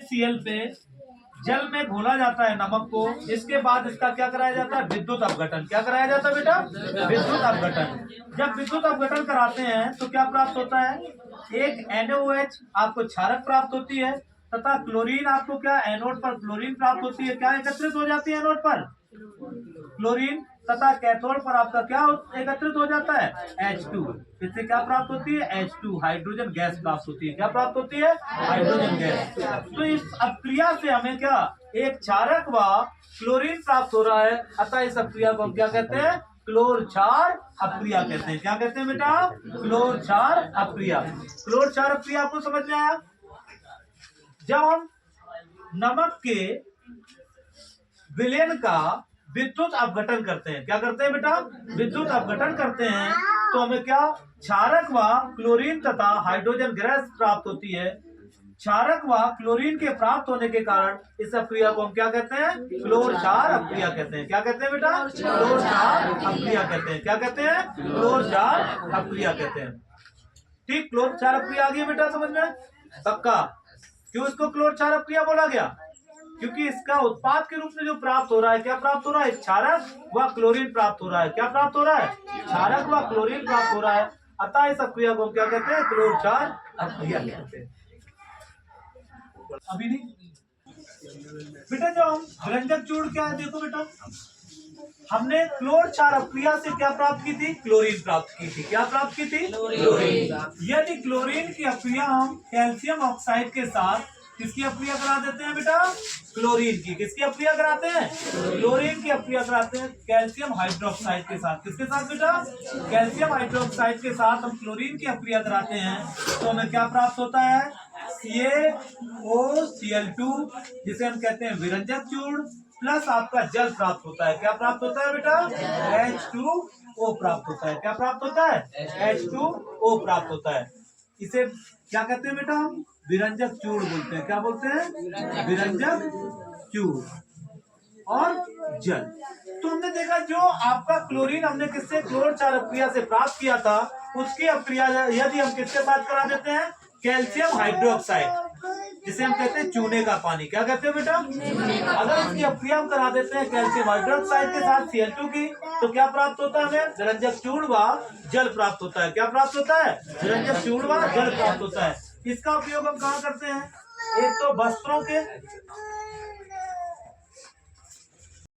NaCl पे जल में घोला जाता है नमक को। इसके बाद इसका क्या कराया जाता है? विद्युत अपघटन। क्या कराया जाता है बेटा? विद्युत अपघटन। जब विद्युत अपघटन कराते हैं तो क्या प्राप्त होता है? एक NaOH आपको क्षारक प्राप्त होती है तथा क्लोरीन आपको क्या एनोड पर क्लोरीन प्राप्त होती है। क्या एकत्रित हो जाती है एनोड पर? क्लोरीन। तथा कैथोड पर आपका क्या एकत्रित हो जाता है? H2। इससे क्या प्राप्त होती है? H2 हाइड्रोजन गैस प्राप्त होती है। क्या प्राप्त होती है? Hydrogen gas. तो इस अपक्रिया से हमें क्या एक क्षारक व क्लोरीन प्राप्त हो रहा है। अतः इस अपक्रिया को हम क्या कहते हैं? क्लोर क्षार अपक्रिया कहते हैं। क्या कहते हैं बेटा? क्लोर क्षार अपक्रिया। क्लोर क्षार अपक्रिया आपको समझ में आया? जब हम नमक के विलयन का विद्युत अपघटन करते हैं, क्या करते हैं बेटा? विद्युत अपघटन करते हैं तो हमें क्या क्षारक व क्लोरीन तथा हाइड्रोजन गैस प्राप्त होती है। क्षारक व क्लोरीन के प्राप्त होने के कारण इस अपक्रिया को हम क्या कहते हैं? क्लोर क्षार अपक्रिया कहते हैं। क्या कहते हैं बेटा? क्लोर क्षार अपक्रिया कहते हैं। क्या कहते हैं? क्लोर क्षार अपक्रिया कहते हैं। ठीक, क्लोर क्षार अपक्रिया आ गई बेटा समझ में? पक्का? क्यों इसको क्लोर क्षार अपक्रिया बोला गया? क्योंकि इसका उत्पाद के रूप में जो प्राप्त हो रहा है, क्या प्राप्त हो रहा है? क्षारक व क्लोरीन प्राप्त हो रहा है। क्या प्राप्त हो रहा है? क्षारक व क्लोरीन प्राप्त हो रहा है। अतः इस अपक्रिया को हम क्या कहते हैं? क्लोर क्षार अपक्रिया कहते हैं। अभी नहीं बेटा, जो हम विरंजक चूर्ण क्या है देखो बेटा, हमने क्लोर क्षार अपक्रिया से क्या प्राप्त की थी? क्लोरीन प्राप्त की थी। क्या प्राप्त की थी? क्लोरीन। यदि क्लोरीन की अपक्रिया हम कैल्शियम ऑक्साइड के साथ किसकी अपक्रिया करा देते हैं बेटा? क्लोरीन की। किसकी अपक्रिया कराते हैं? क्लोरीन की अपक्रिया कराते हैं कैल्शियम हाइड्रोक्साइड के साथ। किसके साथ बेटा? कैल्शियम हाइड्रोक्साइड के साथ हम क्लोरीन की अपक्रिया कराते हैं तो हमें क्या प्राप्त होता है? CaOCl2, जिसे हम कहते हैं विरंजक चूर्ण, प्लस आपका जल प्राप्त होता है। क्या प्राप्त होता है बेटा? H2O प्राप्त होता है। क्या प्राप्त होता है? H2O प्राप्त होता है। इसे क्या कहते हैं बेटा? हम विरंजक चूर्ण बोलते हैं। क्या बोलते हैं? विरंजक चूर्ण और जल। तो हमने देखा जो आपका क्लोरीन हमने किससे? क्लोर क्षार अपक्रिया से प्राप्त किया था, उसकी अपक्रिया यदि हम किसके साथ करा देते हैं? कैल्शियम हाइड्रोक्साइड, जिसे हम कहते हैं चूने का पानी। क्या कहते हैं बेटा? अगर इसकी अपक्रिया हम करा देते हैं कैल्शियम हाइड्रोक्साइड के साथ Cl2 की, तो क्या प्राप्त होता है हमें? विरंजक चूर्ण व जल प्राप्त होता है। क्या प्राप्त होता है? विरंजक चूर्ण व जल प्राप्त होता है। इसका उपयोग हम कहाँ करते हैं? एक तो वस्त्रों के